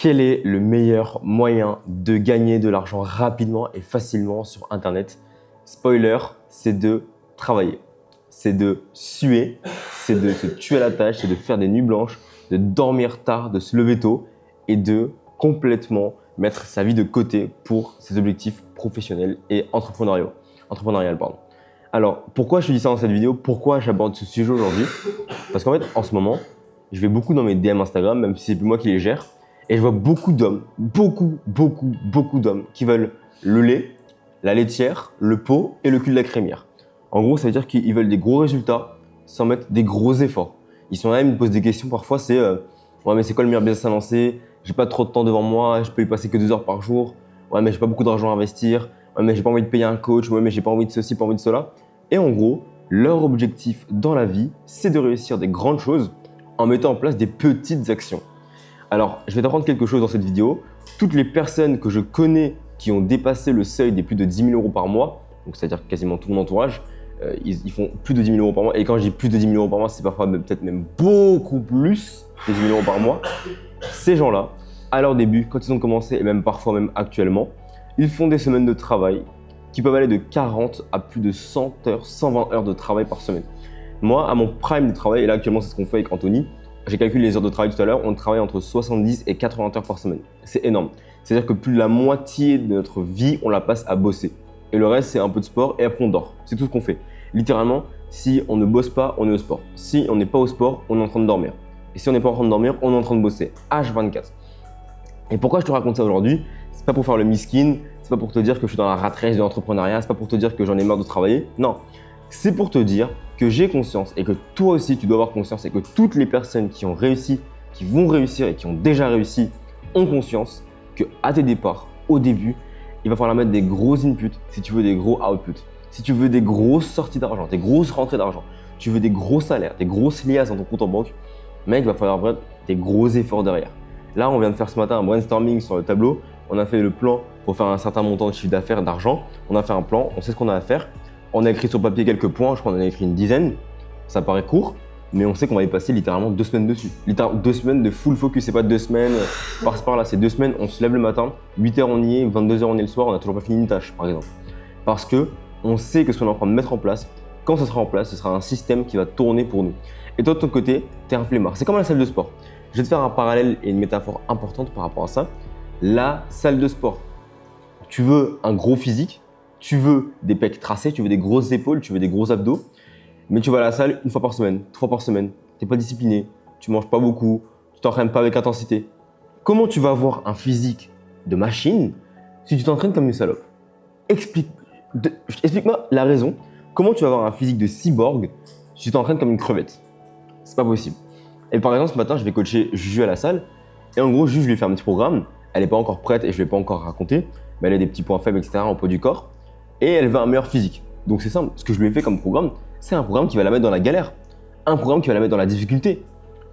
Quel est le meilleur moyen de gagner de l'argent rapidement et facilement sur Internet? Spoiler, c'est de travailler. C'est de suer, c'est de se tuer à la tâche, c'est de faire des nuits blanches, de dormir tard, de se lever tôt et de complètement mettre sa vie de côté pour ses objectifs professionnels et entrepreneuriaux. Alors, pourquoi je te dis ça dans cette vidéo? Pourquoi j'aborde ce sujet aujourd'hui? Parce qu'en fait, en ce moment, je vais beaucoup dans mes DM Instagram, même si c'est plus moi qui les gère. Et je vois beaucoup d'hommes, beaucoup d'hommes qui veulent le lait, la laitière, le pot et le cul de la crémière. En gros, ça veut dire qu'ils veulent des gros résultats sans mettre des gros efforts. Ils sont là, ils me posent des questions parfois, c'est ouais mais c'est quoi le meilleur business à lancer? J'ai pas trop de temps devant moi, je peux y passer que 2 heures par jour. Ouais mais j'ai pas beaucoup d'argent à investir. Ouais mais j'ai pas envie de payer un coach. Ouais mais j'ai pas envie de ceci, pas envie de cela. Et en gros, leur objectif dans la vie, c'est de réussir des grandes choses en mettant en place des petites actions. Alors, je vais t'apprendre quelque chose dans cette vidéo. Toutes les personnes que je connais qui ont dépassé le seuil des plus de 10 000 euros par mois, donc c'est-à-dire quasiment tout mon entourage, ils font plus de 10 000 euros par mois. Et quand je dis plus de 10 000 euros par mois, c'est parfois peut-être même beaucoup plus de 10 000 euros par mois. Ces gens-là, à leur début, quand ils ont commencé, et même parfois même actuellement, ils font des semaines de travail qui peuvent aller de 40 à plus de 100 heures, 120 heures de travail par semaine. Moi, à mon prime de travail, et là actuellement c'est ce qu'on fait avec Anthony, j'ai calculé les heures de travail tout à l'heure, on travaille entre 70 et 80 heures par semaine. C'est énorme. C'est-à-dire que plus de la moitié de notre vie, on la passe à bosser. Et le reste, c'est un peu de sport et après on dort. C'est tout ce qu'on fait. Littéralement, si on ne bosse pas, on est au sport. Si on n'est pas au sport, on est en train de dormir. Et si on n'est pas en train de dormir, on est en train de bosser. H24. Et pourquoi je te raconte ça aujourd'hui? C'est pas pour faire le miskin, c'est pas pour te dire que je suis dans la rat race de l'entrepreneuriat, c'est pas pour te dire que j'en ai marre de travailler. Non. C'est pour te dire que j'ai conscience et que toi aussi tu dois avoir conscience et que toutes les personnes qui ont réussi, qui vont réussir et qui ont déjà réussi ont conscience qu'à tes départs, au début, il va falloir mettre des gros inputs si tu veux des gros outputs. Si tu veux des grosses sorties d'argent, des grosses rentrées d'argent, tu veux des gros salaires, des grosses liasses dans ton compte en banque, mec, il va falloir mettre des gros efforts derrière. Là, on vient de faire ce matin un brainstorming sur le tableau. On a fait le plan pour faire un certain montant de chiffre d'affaires, d'argent. On a fait un plan, on sait ce qu'on a à faire. On a écrit sur papier quelques points, je crois qu'on en a écrit une dizaine. Ça paraît court, mais on sait qu'on va y passer littéralement 2 semaines dessus. 2 semaines de full focus, c'est pas 2 semaines par-ci par-là, c'est 2 semaines, on se lève le matin, 8h on y est, 22h on est le soir, on n'a toujours pas fini une tâche par exemple. Parce que on sait que ce qu'on est en train de mettre en place, quand ça sera en place, ce sera un système qui va tourner pour nous. Et toi de ton côté, tu es un flemmard. C'est comme la salle de sport. Je vais te faire un parallèle et une métaphore importante par rapport à ça. La salle de sport. Tu veux un gros physique, tu veux des pecs tracés, tu veux des grosses épaules, tu veux des gros abdos, mais tu vas à la salle 1 fois par semaine, 3 fois par semaine, tu n'es pas discipliné, tu manges pas beaucoup, tu t'entraînes pas avec intensité. Comment tu vas avoir un physique de machine si tu t'entraînes comme une salope? Explique-moi la raison. Comment tu vas avoir un physique de cyborg si tu t'entraînes comme une crevette? C'est pas possible. Et par exemple, ce matin, je vais coacher Juju à la salle, et en gros, Juju, je lui fais un petit programme. Elle n'est pas encore prête et je ne l'ai pas encore raconté, mais elle a des petits points faibles, etc. en poids du corps. Et elle veut un meilleur physique. Donc c'est simple, ce que je lui ai fait comme programme, c'est un programme qui va la mettre dans la galère. Un programme qui va la mettre dans la difficulté.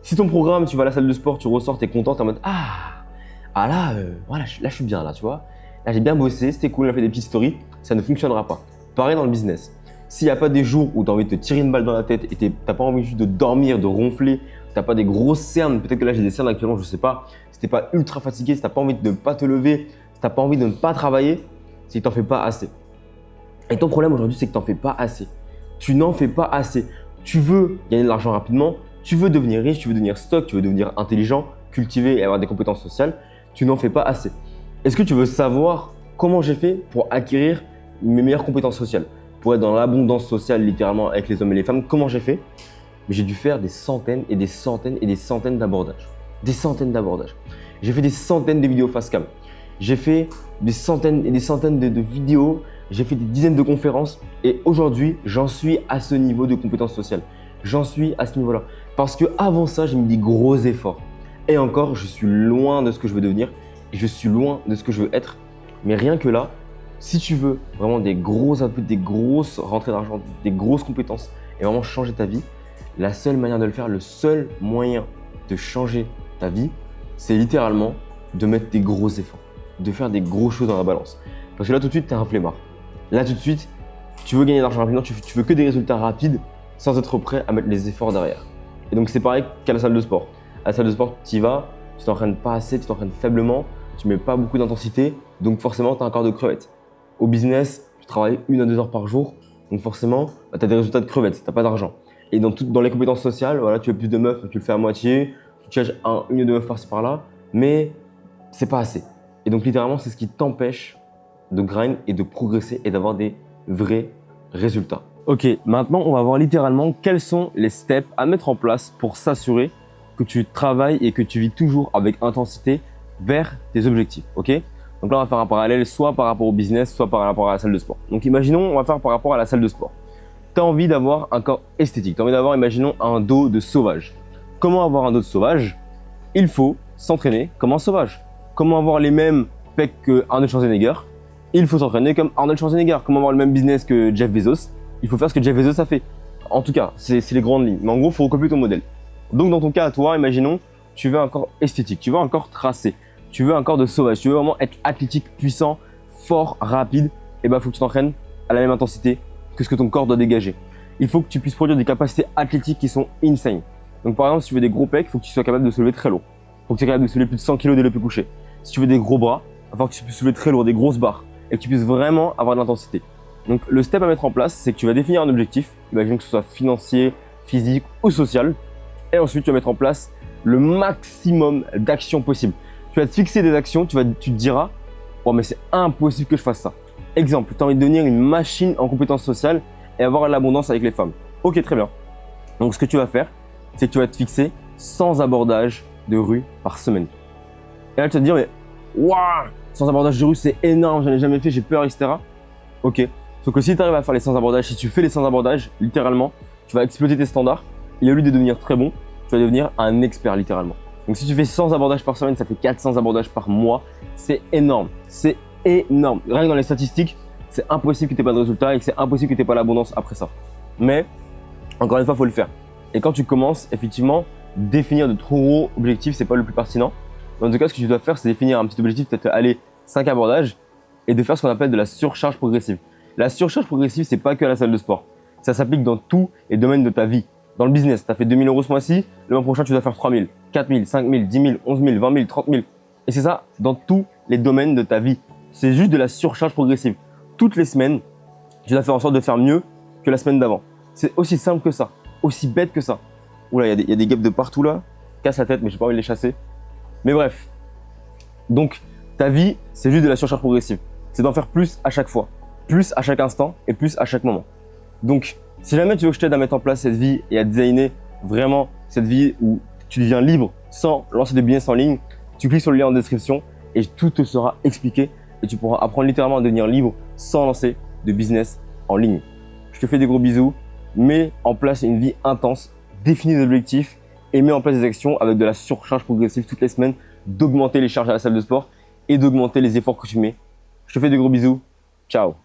Si ton programme, tu vas à la salle de sport, tu ressors, tu es content, tu es en mode là, voilà, là je suis bien là, tu vois. Là j'ai bien bossé, c'était cool, on a fait des petites stories, ça ne fonctionnera pas. Pareil dans le business. S'il n'y a pas des jours où tu as envie de te tirer une balle dans la tête et tu n'as pas envie juste de dormir, de ronfler, tu n'as pas des grosses cernes, peut-être que là j'ai des cernes actuellement, je ne sais pas, si tu n'es pas ultra fatigué, si tu n'as pas envie de ne pas te lever, si tu n'as pas envie de ne pas travailler, c'est que tu n'en fais pas assez. Et ton problème aujourd'hui, c'est que tu n'en fais pas assez. Tu n'en fais pas assez. Tu veux gagner de l'argent rapidement, tu veux devenir riche, tu veux devenir stock, tu veux devenir intelligent, cultiver et avoir des compétences sociales. Tu n'en fais pas assez. Est-ce que tu veux savoir comment j'ai fait pour acquérir mes meilleures compétences sociales? Pour être dans l'abondance sociale littéralement avec les hommes et les femmes, comment j'ai fait? Mais j'ai dû faire des centaines et des centaines et des centaines d'abordages. Des centaines d'abordages. J'ai fait des centaines de vidéos face cam. J'ai fait des centaines et des centaines de vidéos. J'ai fait des dizaines de conférences et aujourd'hui, j'en suis à ce niveau de compétences sociales. J'en suis à ce niveau-là. Parce qu'avant ça, j'ai mis des gros efforts. Et encore, je suis loin de ce que je veux devenir et je suis loin de ce que je veux être. Mais rien que là, si tu veux vraiment des gros inputs, des grosses rentrées d'argent, des grosses compétences et vraiment changer ta vie, la seule manière de le faire, le seul moyen de changer ta vie, c'est littéralement de mettre des gros efforts, de faire des grosses choses dans la balance. Parce que là, tout de suite, tu es un flemmard. Là, tout de suite, tu veux gagner de l'argent rapidement, tu veux que des résultats rapides sans être prêt à mettre les efforts derrière. Et donc, c'est pareil qu'à la salle de sport. À la salle de sport, tu y vas, tu t'entraînes pas assez, tu t'entraînes faiblement, tu mets pas beaucoup d'intensité, donc forcément tu as un corps de crevette. Au business, tu travailles 1 à 2 heures par jour, donc forcément tu as des résultats de crevette, tu n'as pas d'argent. Et dans les compétences sociales, voilà, tu veux plus de meufs, tu le fais à moitié, tu cherches une ou deux meufs par-ci par-là, mais c'est pas assez. Et donc littéralement, c'est ce qui t'empêche de grind et de progresser et d'avoir des vrais résultats. Ok, maintenant on va voir littéralement quels sont les steps à mettre en place pour s'assurer que tu travailles et que tu vis toujours avec intensité vers tes objectifs. Ok? Donc là, on va faire un parallèle soit par rapport au business, soit par rapport à la salle de sport. Donc imaginons, on va faire par rapport à la salle de sport. Tu as envie d'avoir un corps esthétique, tu as envie d'avoir, imaginons, un dos de sauvage. Comment avoir un dos de sauvage? Il faut s'entraîner comme un sauvage. Comment avoir les mêmes pecs que Arnold Schwarzenegger? Il faut s'entraîner comme Arnold Schwarzenegger. Comment avoir le même business que Jeff Bezos? Il faut faire ce que Jeff Bezos a fait. En tout cas, c'est les grandes lignes. Mais en gros, il faut recopier ton modèle. Donc dans ton cas à toi, imaginons, tu veux un corps esthétique, tu veux un corps tracé, tu veux un corps de sauvage, tu veux vraiment être athlétique, puissant, fort, rapide, et ben il faut que tu t'entraînes à la même intensité que ce que ton corps doit dégager. Il faut que tu puisses produire des capacités athlétiques qui sont insane. Donc par exemple, si tu veux des gros pecs, il faut que tu sois capable de soulever très lourd. Il faut que tu sois capable de soulever plus de 100 kg dès le plus couché. Si tu veux des gros bras, il va falloir que tu puisses soulever très lourd, des grosses barres, et que tu puisses vraiment avoir de l'intensité. Donc le step à mettre en place, c'est que tu vas définir un objectif, imaginons que ce soit financier, physique ou social, et ensuite tu vas mettre en place le maximum d'actions possibles. Tu vas te fixer des actions, tu te diras oh mais c'est impossible que je fasse ça. Exemple, tu as envie de devenir une machine en compétences sociales et avoir l'abondance avec les femmes. Ok, très bien. Donc ce que tu vas faire, c'est que tu vas te fixer 100 abordages de rue par semaine. Et là tu vas te dire mais waouh, 100 abordages de rue c'est énorme, j'en ai jamais fait, j'ai peur, etc. Ok. Sauf que si tu arrives à faire les 100 abordages, si tu fais les 100 abordages, littéralement, tu vas exploser tes standards. Et au lieu de devenir très bon, tu vas devenir un expert littéralement. Donc si tu fais 100 abordages par semaine, ça fait 400 abordages par mois. C'est énorme. C'est énorme. Rien que dans les statistiques, c'est impossible que tu n'aies pas de résultats et que c'est impossible que tu n'aies pas l'abondance après ça. Mais encore une fois, il faut le faire. Et quand tu commences, effectivement, définir de trop gros objectifs, c'est pas le plus pertinent. Mais en tout cas, ce que tu dois faire, c'est définir un petit objectif, peut-être aller 5 abordages et de faire ce qu'on appelle de la surcharge progressive. La surcharge progressive, c'est pas que à la salle de sport. Ça s'applique dans tous les domaines de ta vie. Dans le business, tu as fait 2 000 € ce mois-ci, le mois prochain, tu dois faire 3 000, 4 000, 5 000, 10 000, 11 000, 20 000, 30 000. Et c'est ça dans tous les domaines de ta vie. C'est juste de la surcharge progressive. Toutes les semaines, tu dois faire en sorte de faire mieux que la semaine d'avant. C'est aussi simple que ça, aussi bête que ça. Oula, il y a des guêpes de partout là. Casse la tête, mais j'ai pas envie de les chasser. Mais bref. Donc, ta vie, c'est juste de la surcharge progressive. C'est d'en faire plus à chaque fois, plus à chaque instant et plus à chaque moment. Donc, si jamais tu veux que je t'aide à mettre en place cette vie et à designer vraiment cette vie où tu deviens libre sans lancer des business en ligne, tu cliques sur le lien en description et tout te sera expliqué et tu pourras apprendre littéralement à devenir libre sans lancer de business en ligne. Je te fais des gros bisous, mets en place une vie intense, définis des objectifs et mets en place des actions avec de la surcharge progressive toutes les semaines, d'augmenter les charges à la salle de sport et d'augmenter les efforts que tu mets. Je te fais des gros bisous. Ciao.